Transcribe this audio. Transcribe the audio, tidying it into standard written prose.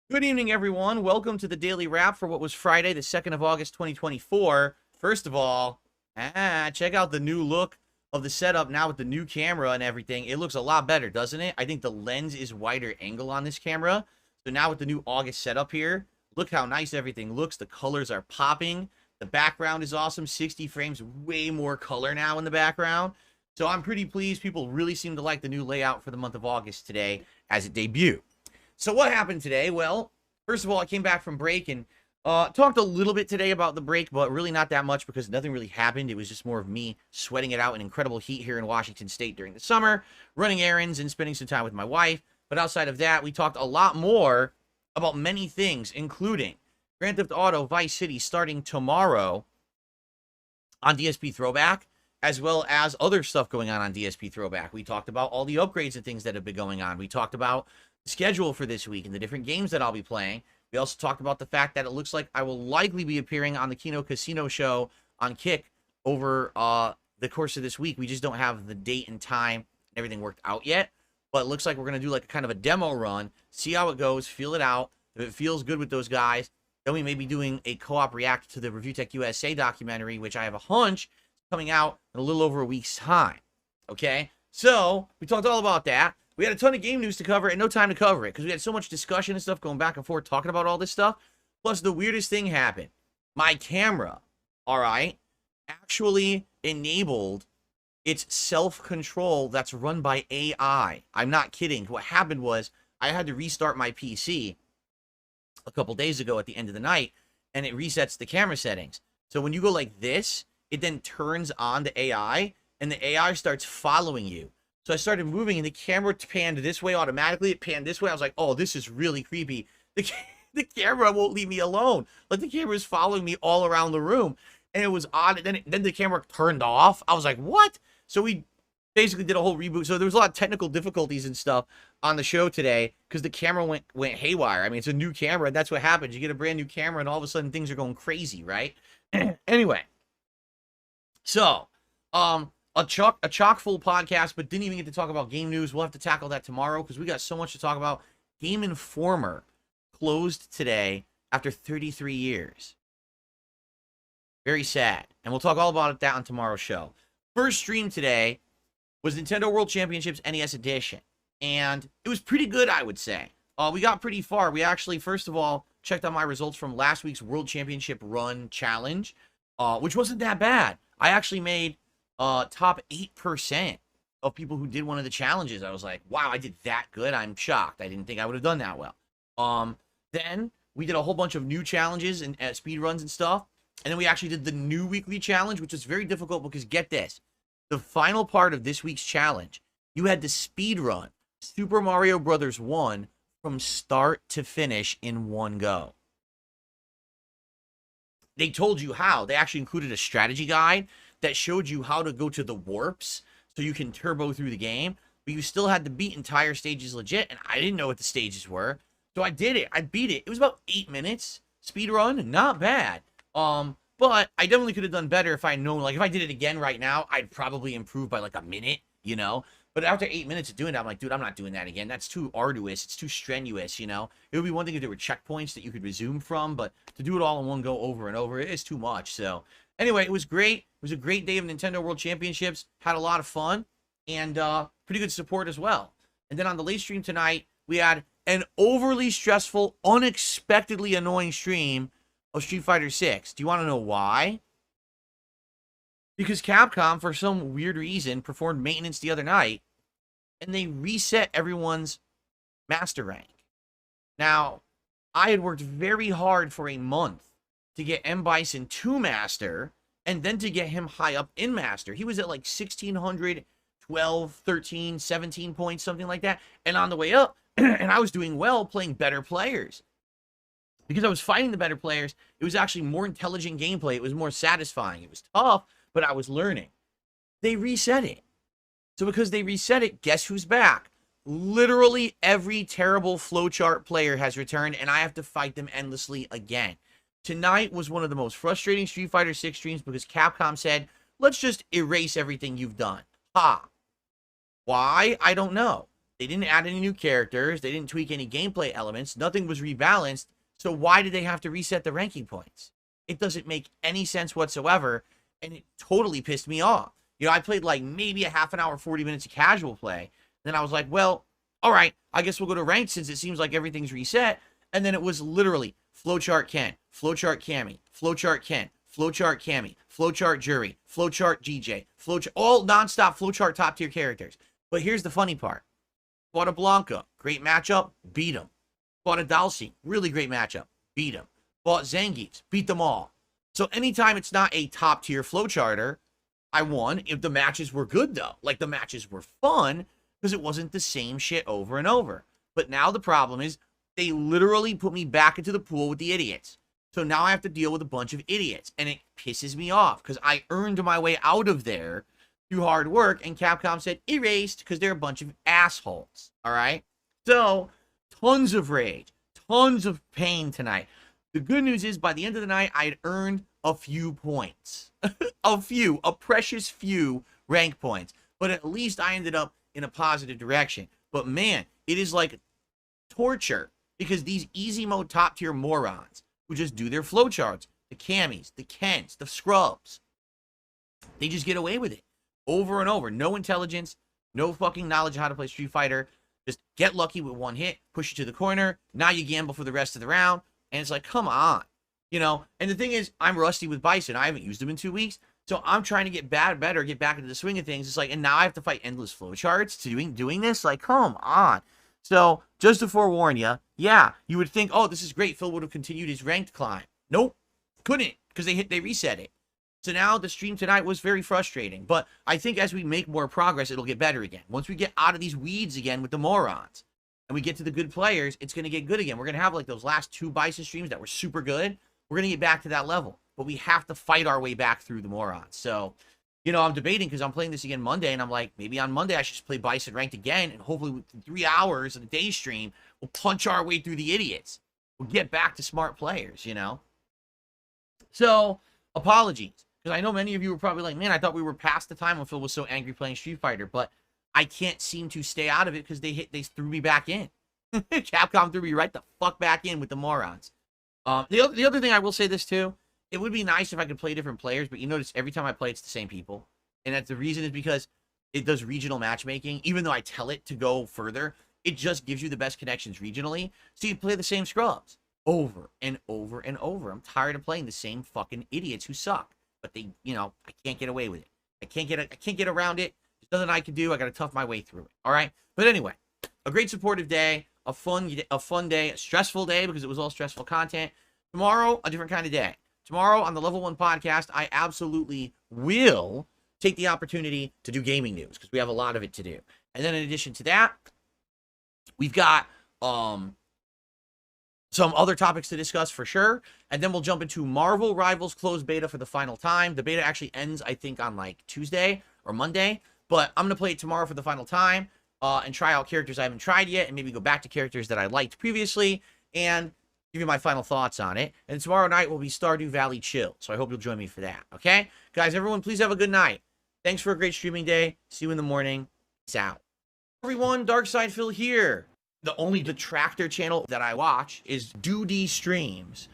Good evening, everyone. Welcome to the Daily Wrap for what was Friday, the 2nd of August, 2024. First of all, check out the new look of the setup now with the new camera and everything. It looks a lot better, doesn't it? I think the lens is wider angle on this camera. So now with the new August setup here, look how nice everything looks. The colors are popping. The background is awesome. 60 frames, way more color now in the background. So I'm pretty pleased. People really seem to like the new layout for the month of August today as it debuted. So what happened today? Well, first of all, I came back from break and talked a little bit today about the break, but really not that much because nothing really happened. It was just more of me sweating it out in incredible heat here in Washington State during the summer, running errands and spending some time with my wife. But outside of that, we talked a lot more about many things, including Grand Theft Auto Vice City starting tomorrow on DSP Throwback, as well as other stuff going on DSP Throwback. We talked about all the upgrades and things that have been going on. We talked about schedule for this week and the different games that I'll be playing. We also talked about the fact that it looks like I will likely be appearing on the Kino Casino show on Kick over the course of this week. We just don't have the date and time and everything worked out yet, but it looks like we're going to do like a kind of a demo run, see how it goes, feel it out. If it feels good with those guys, then we may be doing a co-op react to the Review Tech USA documentary, which I have a hunch is coming out in a little over a week's time. Okay, so we talked all about that. We had a ton of game news to cover and no time to cover it because we had so much discussion and stuff going back and forth talking about all this stuff. Plus, the weirdest thing happened. My camera, all right, actually enabled its self-control that's run by AI. I'm not kidding. What happened was I had to restart my PC a couple days ago at the end of the night, and it resets the camera settings. So when you go like this, it then turns on the AI, and the AI starts following you. So I started moving, and the camera panned this way automatically. It panned this way. I was like, oh, this is really creepy. The camera won't leave me alone. Like, the camera is following me all around the room. And it was odd. Then the camera turned off. I was like, what? So we basically did a whole reboot. So there was a lot of technical difficulties and stuff on the show today because the camera went haywire. I mean, it's a new camera, and that's what happens. You get a brand new camera, and all of a sudden things are going crazy, right? Anyway, so a chock full podcast, but didn't even get to talk about game news. We'll have to tackle that tomorrow because we got so much to talk about. Game Informer closed today after 33 years. Very sad. And we'll talk all about that on tomorrow's show. First stream today was Nintendo World Championships NES Edition. And it was pretty good, I would say. We got pretty far. We actually, first of all, checked out my results from last week's World Championship Run Challenge, which wasn't that bad. I actually made top 8% of people who did one of the challenges. I was like, wow, I did that good. I'm shocked. I didn't think I would have done that well. Then we did a whole bunch of new challenges and speed runs and stuff. And then we actually did the new weekly challenge, which was very difficult because get this. The final part of this week's challenge, you had to speed run Super Mario Brothers 1 from start to finish in one go. They told you how. They actually included a strategy guide that showed you how to go to the warps so you can turbo through the game, but you still had to beat entire stages legit, and I didn't know what the stages were. So I did it. I beat it. It was about 8 minutes. Speed run, not bad. But I definitely could have done better if I had known, like, if I did it again right now, I'd probably improve by like a minute, you know? But after 8 minutes of doing that, I'm like, dude, I'm not doing that again. That's too arduous. It's too strenuous, you know? It would be one thing if there were checkpoints that you could resume from, but to do it all in one go over and over, it's too much. So anyway, it was great. It was a great day of Nintendo World Championships. Had a lot of fun and pretty good support as well. And then on the late stream tonight, we had an overly stressful, unexpectedly annoying stream of Street Fighter 6. Do you want to know why? Because Capcom, for some weird reason, performed maintenance the other night, and they reset everyone's master rank. Now, I had worked very hard for a month to get M. Bison to master, and then to get him high up in master. He was at like 1,600, 12, 13, 17 points, something like that. And on the way up, and I was doing well playing better players. Because I was fighting the better players, it was actually more intelligent gameplay. It was more satisfying. It was tough, but I was learning. They reset it. So because they reset it, guess who's back? Literally every terrible flowchart player has returned, and I have to fight them endlessly again. Tonight was one of the most frustrating Street Fighter 6 streams because Capcom said, let's just erase everything you've done. Ha. Why? I don't know. They didn't add any new characters. They didn't tweak any gameplay elements. Nothing was rebalanced. So why did they have to reset the ranking points? It doesn't make any sense whatsoever, and it totally pissed me off. You know, I played like maybe a half an hour, 40 minutes of casual play. Then I was like, well, all right, I guess we'll go to ranked since it seems like everything's reset. And then it was literally flowchart Ken, flowchart Cammy, flowchart Ken, flowchart Cammy, flowchart Jury, flowchart GJ, flowchart, all nonstop flowchart top tier characters. But here's the funny part. Fought a Blanca, great matchup, beat him. Fought a Dalcy, really great matchup, beat him. Fought Zangief, beat them all. So anytime it's not a top tier flowcharter, I won if the matches were good though. Like the matches were fun because it wasn't the same shit over and over. But now the problem is they literally put me back into the pool with the idiots. So now I have to deal with a bunch of idiots. And it pisses me off because I earned my way out of there through hard work. And Capcom said erased because they're a bunch of assholes. All right. So tons of rage, tons of pain tonight. The good news is by the end of the night, I had earned a few points. a precious few rank points. But at least I ended up in a positive direction. But man, it is like torture because these easy mode top tier morons who just do their flowcharts, the Cammies, the Kens, the Scrubs, they just get away with it over and over. No intelligence, no fucking knowledge of how to play Street Fighter. Just get lucky with one hit, push you to the corner. Now you gamble for the rest of the round. And it's like, come on. You know, and the thing is, I'm rusty with Bison. I haven't used him in 2 weeks. So I'm trying to get better, get back into the swing of things. It's like, and now I have to fight endless flowcharts to doing this? Like, come on. So, just to forewarn you, yeah, you would think, oh, this is great. Phil would have continued his ranked climb. Nope. Couldn't, because they reset it. So now the stream tonight was very frustrating. But I think as we make more progress, it'll get better again. Once we get out of these weeds again with the morons, and we get to the good players, it's going to get good again. We're going to have like those last 2 Bison streams that were super good. We're going to get back to that level. But we have to fight our way back through the morons. So, you know, I'm debating because I'm playing this again Monday, and I'm like, maybe on Monday I should just play Bison ranked again, and hopefully within 3 hours of the day stream, we'll punch our way through the idiots. We'll get back to smart players, you know? So, apologies. Because I know many of you were probably like, man, I thought we were past the time when Phil was so angry playing Street Fighter, but I can't seem to stay out of it because they threw me back in. Capcom threw me right the fuck back in with the morons. The other thing I will say this too, it would be nice if I could play different players, but you notice every time I play, it's the same people. And that's the reason is because it does regional matchmaking. Even though I tell it to go further, it just gives you the best connections regionally. So you play the same scrubs over and over and over. I'm tired of playing the same fucking idiots who suck. But they, you know, I can't get away with it. I can't get around it. There's nothing I can do. I got to tough my way through it. All right. But anyway, a great supportive day, a fun day, a stressful day because it was all stressful content. Tomorrow, a different kind of day. Tomorrow on the Level 1 podcast, I absolutely will take the opportunity to do gaming news because we have a lot of it to do. And then in addition to that, we've got some other topics to discuss for sure. And then we'll jump into Marvel Rivals closed beta for the final time. The beta actually ends, I think, on like Tuesday or Monday. But I'm going to play it tomorrow for the final time and try out characters I haven't tried yet and maybe go back to characters that I liked previously and give you my final thoughts on it. And tomorrow night will be Stardew Valley Chill. So I hope you'll join me for that. Okay? Guys, everyone, please have a good night. Thanks for a great streaming day. See you in the morning. Peace out. Everyone, Darkside Phil here. The only detractor channel that I watch is Doody Streams.